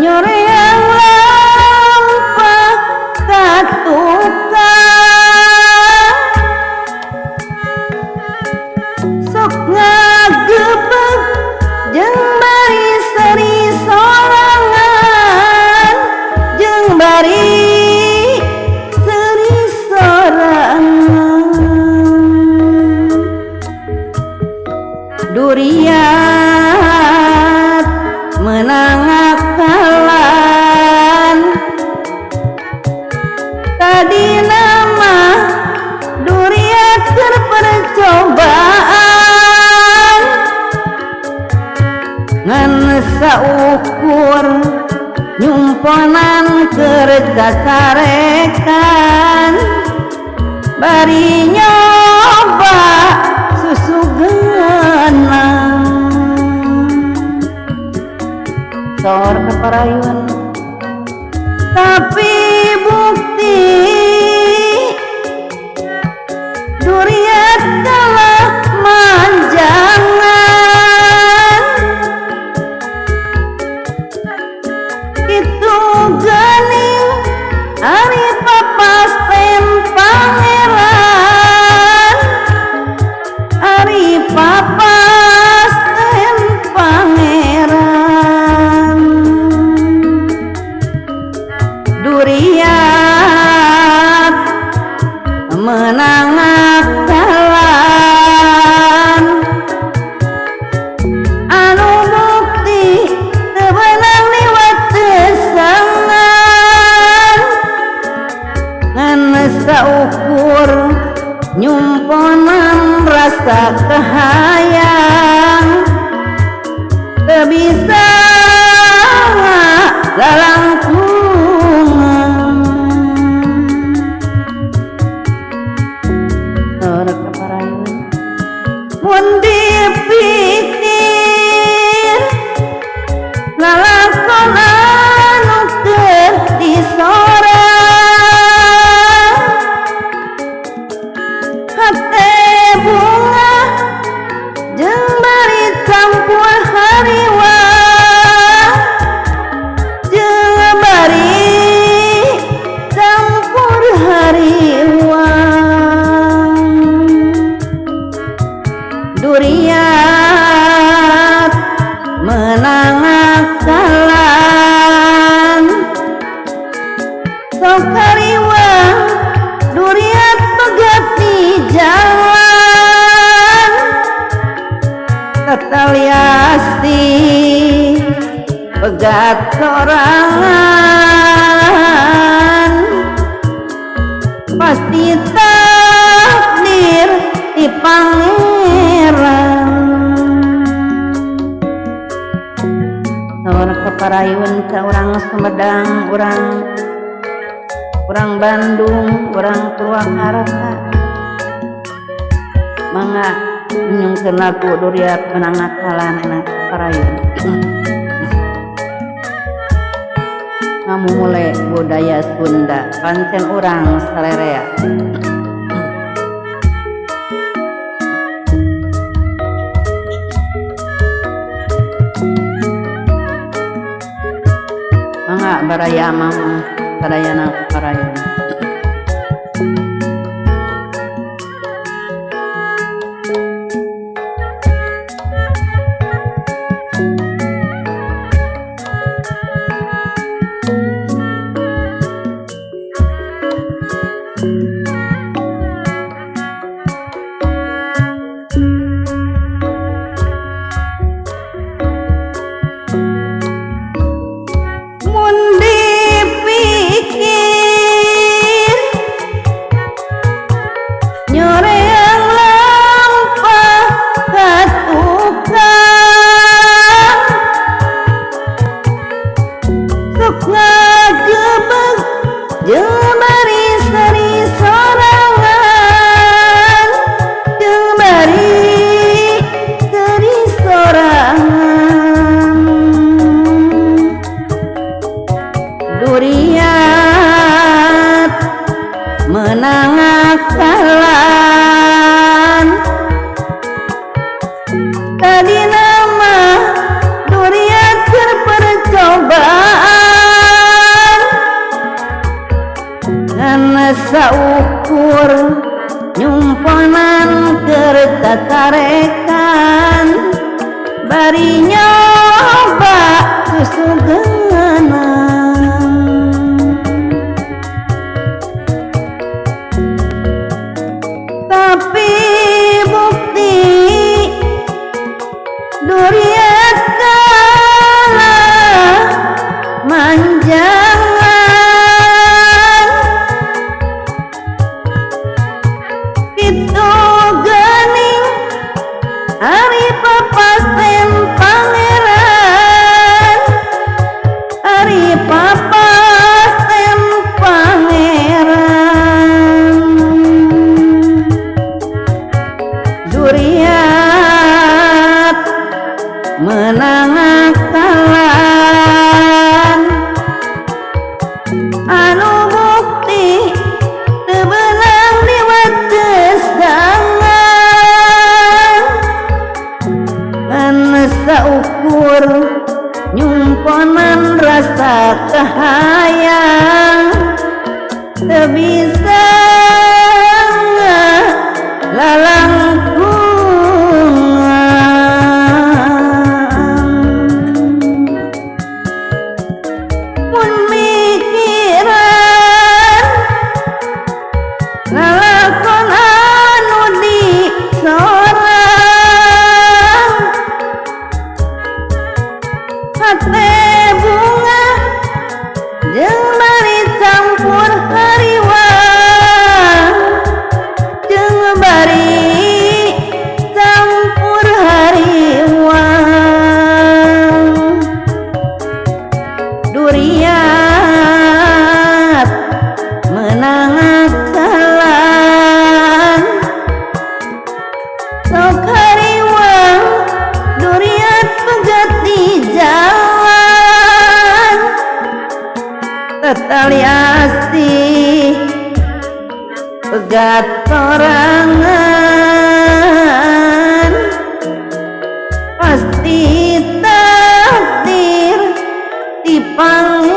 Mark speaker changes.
Speaker 1: nyoreang lampah katukang sok ngagebeg jeung bari seri sorangan jeung bari seri sorangan duriat menang akalan tadi nama duriat keur percobaan ngan saukur nyumponan keur cacarekan bari nyoba susugeunang sor keparayun tapi bukti duriat kalah manjangan itu gening ari papasten pangeran ari papasten pangeran duriat menang akalan anu bukti teu beunang liwat teu sangan ngan saukur nyumponan rasa kahayang teu bisa lalangkungan sor keparayun mun dipikir lalakon anu keur disorang hate bunga jeung bari campur hariwa jeung bari campur hariwa duriat menang akalan sok hariwa duriat pegat di jalan ketaliasi pegat sorangan pasti takdir di pangeran sor keparayun ka urang Sumedang urang Bandung urang Purwakarta mangga nyungkeun lagu duriat menang akalan enak parayun ngamumule budaya Sunda pancen urang salerea mangga baraya mama sadayana parayun tadi nama durian percobaan saukur nyumponan keur tatarekan bari nyoba susugeunang tapi bukti durian kalah manjangan itu gening hari papasten pangeran hari papasten pangeran duriat menang kalan anu bukti teu beunang diwates dangan anu saukur nyumponan rasa kahayang teu bisa mun mikiran ngalakon anu di sorang hate bunga jeung bari campur hariwang jeung bari campur hariwang duriat menang kalan sok hariwang duriat pegat di jalan tetali asih pegat sorangan pasti takdir dipang